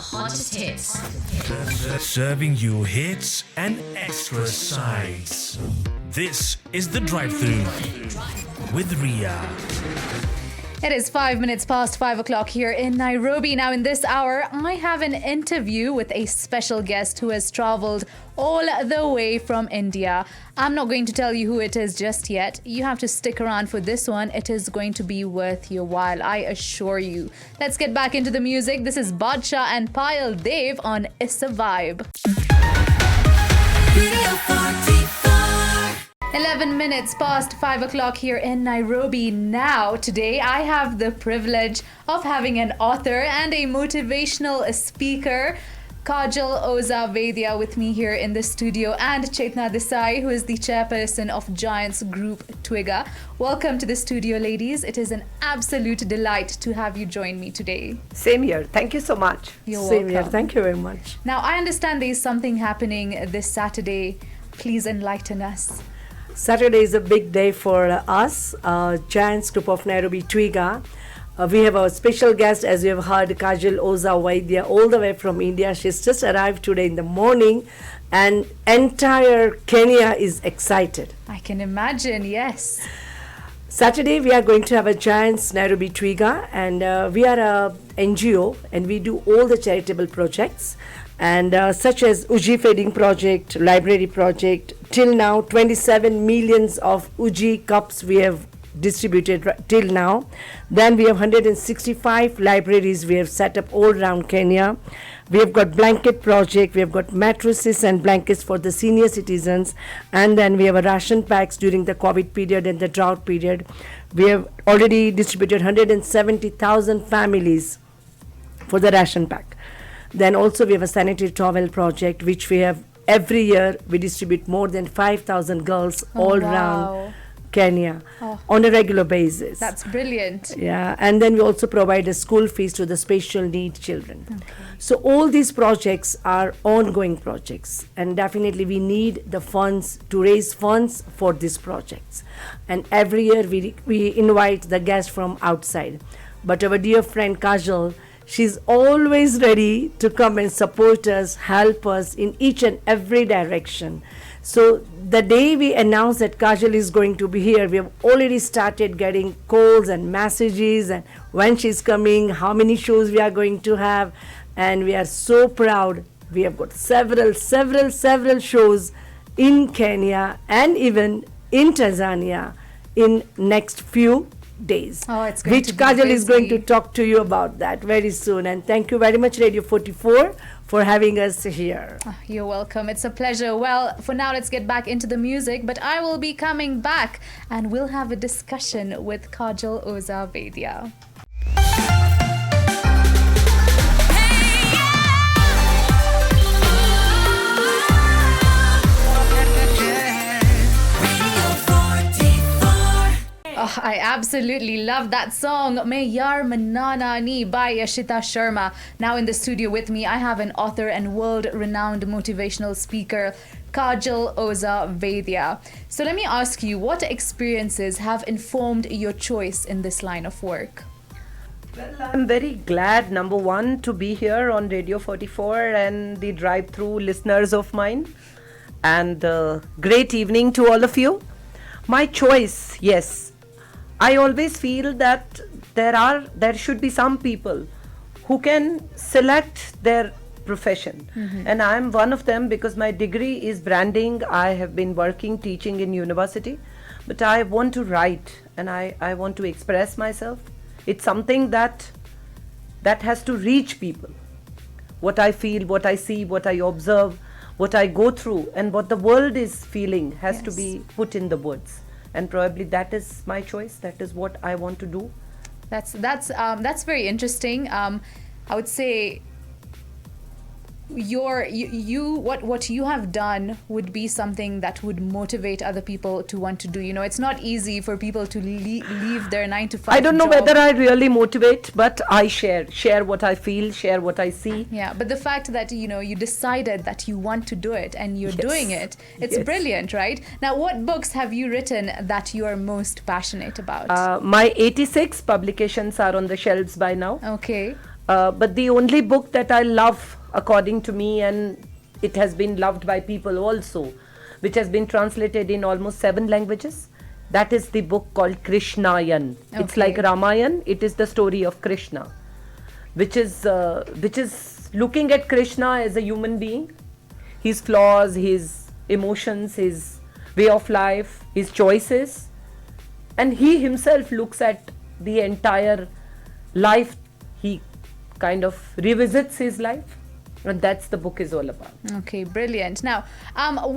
hottest hits. Serving you hits and extra sides. This is the Drive Thru with Ria. It is 5 minutes past 5 o'clock here in Nairobi. Now, in this hour, I have an interview with a special guest who has traveled all the way from India. I'm not going to tell you who it is just yet. You have to stick around for this one. It is going to be worth your while, I assure you. Let's get back into the music. This is Badshah and Payal Dev on Issa Vibe. 11 minutes past 5 o'clock here in Nairobi. Now, today, I have the privilege of having an author and a motivational speaker, Kaajal Oza Vaidya, with me here in the studio, and Chetna Desai, who is the chairperson of Giants Group Twiga. Welcome to the studio, ladies. It is an absolute delight to have you join me today. Same here. Thank you so much. You're Same welcome. here. Thank you very much. Now, I understand there is something happening this Saturday. Please enlighten us. Saturday is a big day for us, Giants Group of Nairobi Twiga. We have a special guest, as you have heard, Kaajal Oza Vaidya, all the way from India. She's just arrived today in the morning, and entire Kenya is excited. I can imagine, yes. Saturday, we are going to have a Giants Nairobi Twiga, and we are a NGO, and we do all the charitable projects, and such as Uji Feeding Project, Library Project. Till now, 27 millions of Uji cups we have distributed till now. Then we have 165 libraries we have set up all around Kenya. We have got blanket project, we have got mattresses and blankets for the senior citizens, and then we have a ration packs during the COVID period and the drought period. We have already distributed 170,000 families for the ration pack. Then also we have a sanitary towel project, which we have every year. We distribute more than 5,000 girls all around Kenya on a regular basis. That's brilliant. Yeah, and then we also provide a school fees to the special needs children. Okay. So all these projects are ongoing projects, and definitely we need the funds to raise funds for these projects. And every year we invite the guests from outside. But our dear friend Kaajal, she's always ready to come and support us, help us in each and every direction. So the day we announced that Kaajal is going to be here, we have already started getting calls and messages, and when she's coming, how many shows we are going to have, and we are so proud. We have got several shows in Kenya and even in Tanzania in next few days, it's going which to be Kaajal is going busy. to talk to you about that very soon. And thank you very much, Radio 44, for having us here. You're welcome. It's a pleasure. Well, for now, let's get back into the music, but I will be coming back and we'll have a discussion with Kaajal Oza Vaidya. I absolutely love that song, Main Yaar Manana Ni by Yashita Sharma. Now in the studio with me, I have an author and world-renowned motivational speaker, Kaajal Oza Vaidya. So let me ask you, what experiences have informed your choice in this line of work? Well, I'm very glad, number one, to be here on Radio 44 and the Drive Thru listeners of mine. And great evening to all of you. My choice, yes. I always feel that there should be some people who can select their profession. Mm-hmm. And I'm one of them because my degree is branding. I have been teaching in university, but I want to write and I want to express myself. It's something that has to reach people. What I feel, what I see, what I observe, what I go through, and what the world is feeling has to be put in the words. And probably that is my choice. That is what I want to do. That's very interesting. I would say what you have done would be something that would motivate other people to want to do. You know, it's not easy for people to leave their 9-to-5 I don't know job. whether I really motivate, but I share what I feel, share what I see. Yeah, but the fact that, you know, you decided that you want to do it and you're doing it, it's brilliant, right? Now, what books have you written that you are most passionate about? My 86 publications are on the shelves by now. Okay. But the only book that I love, according to me, and it has been loved by people also, which has been translated in almost 7 languages, that is the book called Krishnayan. It's Okay. like Ramayan. It is the story of Krishna, which is looking at Krishna as a human being, his flaws, his emotions, his way of life, his choices, and he himself looks at the entire life. He kind of revisits his life, and that's the book is all about. Okay, brilliant. Now,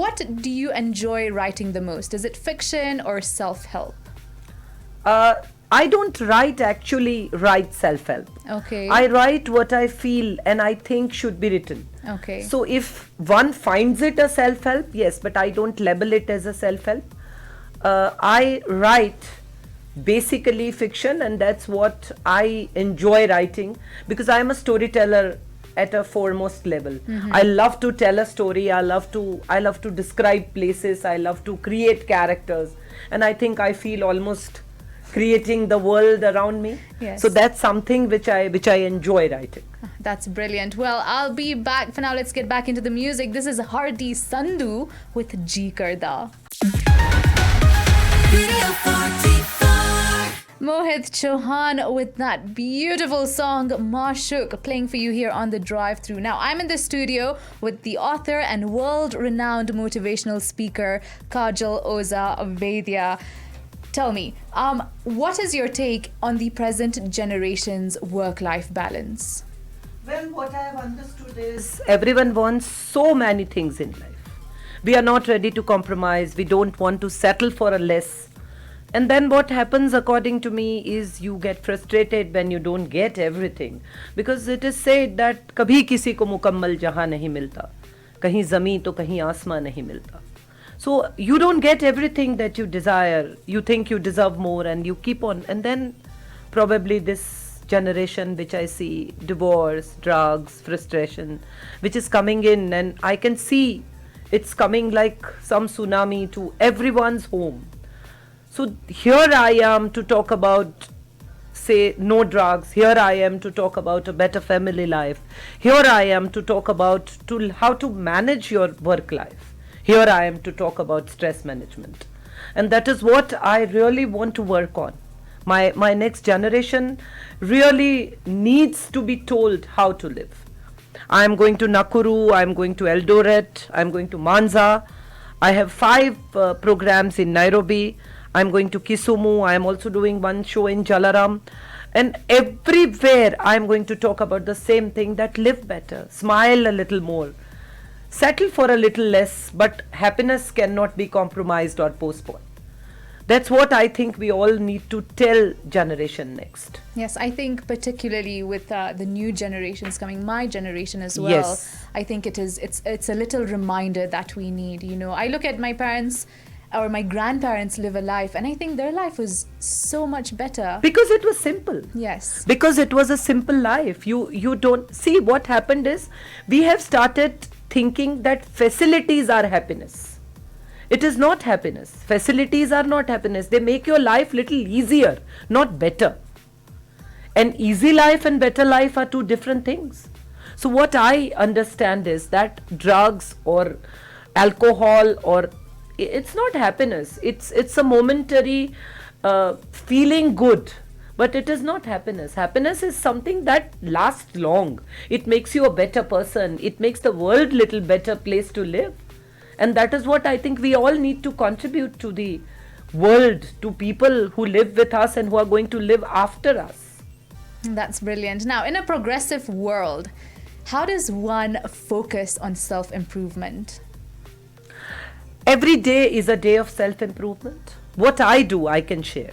what do you enjoy writing the most? Is it fiction or self-help? I don't write self-help. Okay. I write what I feel and I think should be written. Okay. So if one finds it a self-help, yes, but I don't label it as a self-help. I write basically fiction, and that's what I enjoy writing, because I am a storyteller at a foremost level. I love to tell a story. I love to describe places. I love to create characters, and I think I feel almost creating the world around me. Yes. So that's something which I enjoy writing. That's brilliant. Well, I'll be back. For now, let's get back into the music. This is Hardi Sandhu with Ji Karda. Mohit Chauhan with that beautiful song Maashuk playing for you here on the Drive Thru. Now, I'm in the studio with the author and world-renowned motivational speaker Kaajal Oza Vaidya. Tell me, what is your take on the present generation's work-life balance? Well, what I have understood is everyone wants so many things in life. We are not ready to compromise. We don't want to settle for a less. And then what happens, according to me, is you get frustrated when you don't get everything. Because it is said that kabhi kisi ko mukammal jahan nahi milta. Kahin zameen to kahin aasman nahi milta. So you don't get everything that you desire. You think you deserve more and you keep on. And then probably this generation which I see, divorce, drugs, frustration, which is coming in, and I can see it's coming like some tsunami to everyone's home. So here I am to talk about, say, no drugs. Here I am to talk about a better family life. Here I am to talk about how to manage your work life. Here I am to talk about stress management. And that is what I really want to work on. My next generation really needs to be told how to live. I am going to Nakuru, I am going to Eldoret, I am going to Manza. I have 5 programs in Nairobi. I am going to Kisumu. I am also doing one show in Jalaram. And everywhere I am going to talk about the same thing, that live better, smile a little more, settle for a little less, but happiness cannot be compromised or postponed. That's what I think we all need to tell generation next. Yes, I think particularly with the new generations coming, my generation as well, Yes. I think it's a little reminder that we need. You know, I look at my parents or my grandparents live a life, and I think their life was so much better. Because it was simple. Yes. Because it was a simple life. You don't see what happened is we have started thinking that facilities are happiness. It is not happiness. Facilities are not happiness. They make your life little easier, not better. An easy life and better life are 2 different things. So what I understand is that drugs or alcohol, or it's not happiness. It's a momentary feeling good, but it is not happiness. Happiness is something that lasts long. It makes you a better person. It makes the world little better place to live. And that is what I think we all need to contribute to the world, to people who live with us and who are going to live after us. That's brilliant. Now, in a progressive world, how does one focus on self-improvement? Every day is a day of self-improvement. What I do, I can share.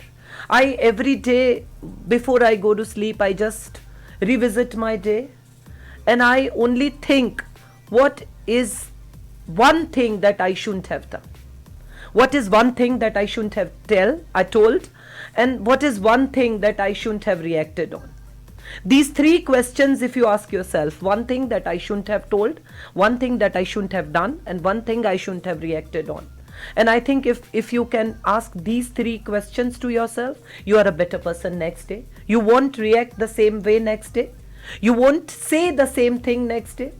Every day, before I go to sleep, I just revisit my day, and I only think, what is one thing that I shouldn't have done? What is one thing that I shouldn't have told? And what is one thing that I shouldn't have reacted on? These 3 questions, if you ask yourself, one thing that I shouldn't have told, one thing that I shouldn't have done, and one thing I shouldn't have reacted on. And I think if you can ask these 3 questions to yourself, you are a better person next day. You won't react the same way next day. You won't say the same thing next day,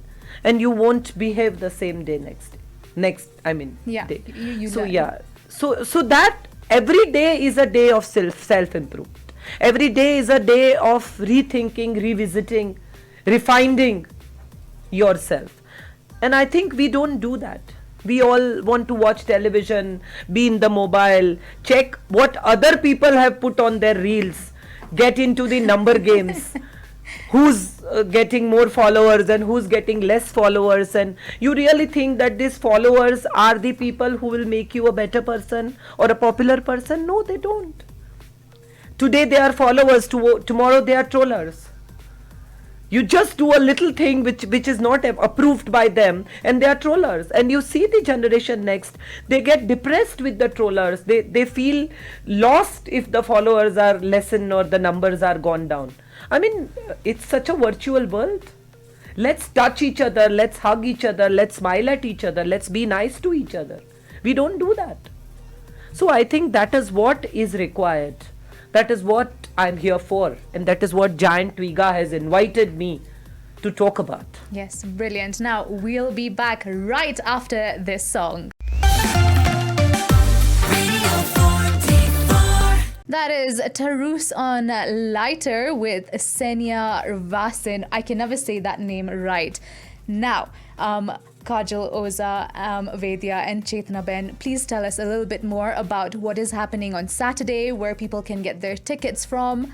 and you won't behave the same day next day. Yeah, day. you So learn. yeah, so that every day is a day of self improvement. Every day is a day of rethinking, revisiting, refining yourself. And I think we don't do that. We all want to watch television, be in the mobile, check what other people have put on their reels, get into the number games, who's getting more followers and who's getting less followers. And you really think that these followers are the people who will make you a better person or a popular person? No, they don't. Today they are followers, tomorrow they are trollers. You just do a little thing which is not approved by them, and they are trollers. And you see the generation next, they get depressed with the trollers. They feel lost if the followers are lessened or the numbers are gone down. I mean, it's such a virtual world. Let's touch each other, let's hug each other, let's smile at each other, let's be nice to each other. We don't do that. So I think that is what is required. That is what I'm here for, and that is what Giant Twiga has invited me to talk about. Yes, brilliant. Now we'll be back right after this song. That is Tarus on Lighter with Senia Vasin. I can never say that name right. Now, Kaajal Oza Vaidya and Chetna Ben, please tell us a little bit more about what is happening on Saturday, where people can get their tickets from.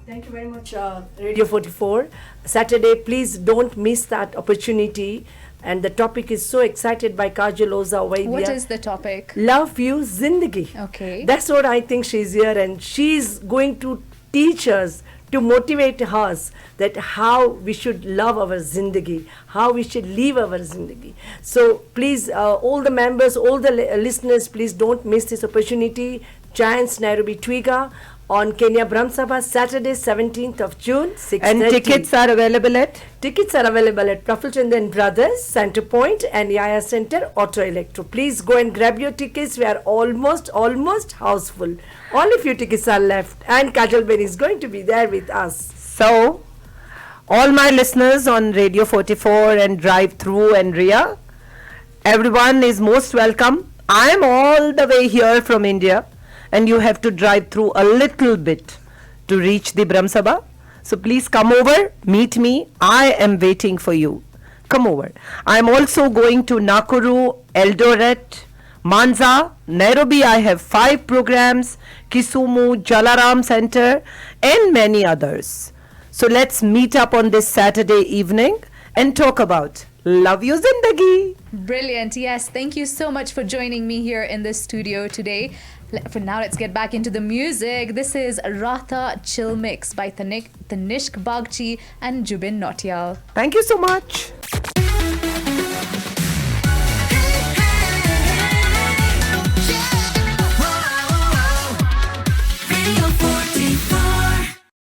Thank you very much, Radio 44. Saturday, please don't miss that opportunity. And the topic is so excited by Kaajal Oza Vaidya. What is the topic? Love You Zindagi. Okay. That's what I think she's here, and she's going to teach us, to motivate us, that how we should love our zindagi, how we should live our zindagi. So please, all the members, all the listeners, please don't miss this opportunity. Giants Nairobi Twiga on Kenya Brahm Sabha, Saturday 17th of June, 6:30. And tickets are available at? Tickets are available at Praful Chandan Brothers, Center Point and Yaya Center, Auto Electro. Please go and grab your tickets. We are almost houseful. Only few tickets are left, and Kaajal Ben is going to be there with us. So, all my listeners on Radio 44 and Drive Thru and Ria, everyone is most welcome. I am all the way here from India, and you have to drive through a little bit to reach the Brahm Sabha. So please come over, meet me. I am waiting for you. Come over. I am also going to Nakuru, Eldoret, Manza, Nairobi. I have 5 programs, Kisumu, Jalaram Center, and many others. So let's meet up on this Saturday evening and talk about Love You Zindagi. Brilliant. Yes, thank you so much for joining me here in the studio today. For now, let's get back into the music. This is Ratha Chill Mix by Tanishq Bagchi and Jubin Nautiyal. Thank you so much.